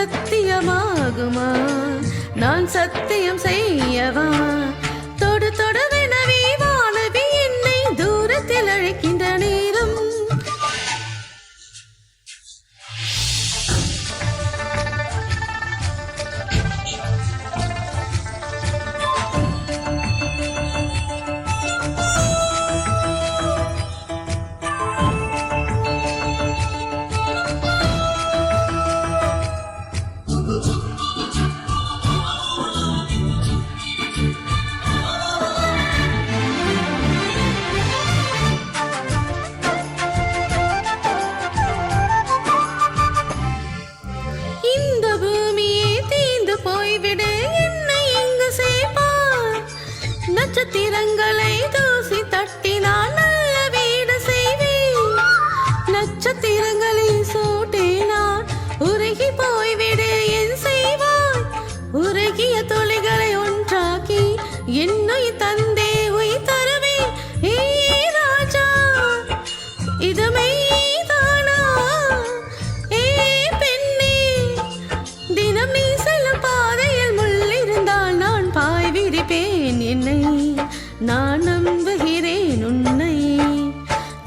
சத்தியமாகுமா? நான் சத்தியம் செய்யவா? தொடு தொடுவெனவே வானவி என்னை தூரத்தில் அழைக்கின்ற நேரம். நட்சத்திரங்களை தூசி தட்டினால் நல்ல வீடு செய்வேன். நட்சத்திரங்களை சூட்டினால் உருகி போய்விடு என் செய்வாய். உருகிய துளிகளை ஒன்றாக்கி என்னை தந்தே உயிர் தருவேன். ஏ ராஜா, இது மெய்தானா? ஏ பெண்ணே, தினம் நீ செல்லும் பாதையில் முள்ளிருந்தால் நான் பாய் விரிப்பேன். என்னை நான் நம்புகிறேன் உன்னை.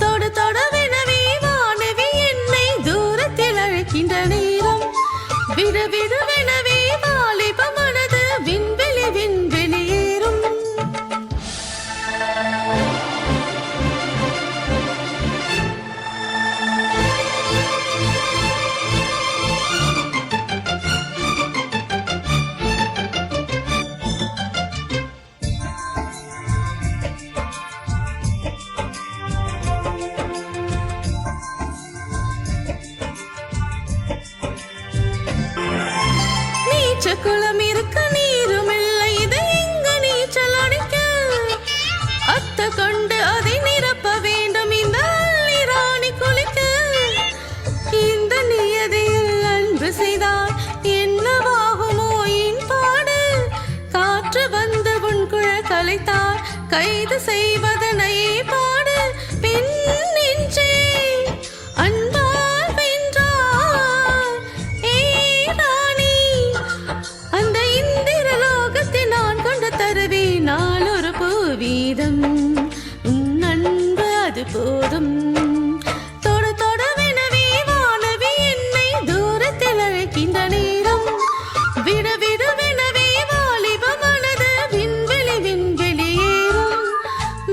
தொடு தொடவெனவே வானவி என்னை தூரத்தில் அழைக்கின்ற நேரம். விடு விடுவெனவே வாலிப மனது விண்வெளி விண்வெளியேறும். குளம் இருக்க நீரும் இல்லை, இது எங்க நீச்சல் அடிக்க? அத்த கொண்டு அதை நிரப்ப வேண்டும் இந்த ராணி குளிக்க. இந்த நியதியில் அன்பு செய்தால் என்னவாகுமோ என் பாடு? காற்று வந்து உன் குழல் கலைத்தால் கைது செய்வதனையே பாடு. பெண் நெஞ்சே அன்பால் வென்றார் ஏ ராணி. அந்த இந்திர லோகத்தில் நான் கொண்டு தருவேன் நாளொரு பூவீதம். உன் அன்பு அது போதும். தொடு தொடவெனவே வானவி என்னை தூரத்தில் அழைக்கின்ற நேரம். விடு விடுவெனவே வாலிப மனது விண்வெளி விண்வெளியேறும்.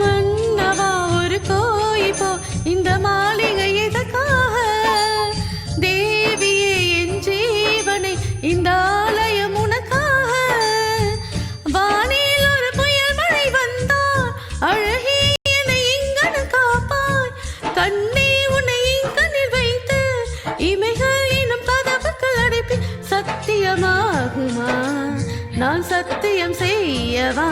மன்னவா ஒரு கோயில் போ, இந்த மாளிகை எதற்காக? தேவியே என் ஜீவனை இந்த ஆலயம் உனக்காக. வானில் ஒரு புயல் மழை வந்தால் அழகே என்னை இங்கன காப்பாய். கண்ணே உன்னை இங்கனில் வைத்து இமைகள் எனும் கதவுகள் அடைப்பி. சத்தியமாகுமா? நான் சத்தியம் செய்யவா?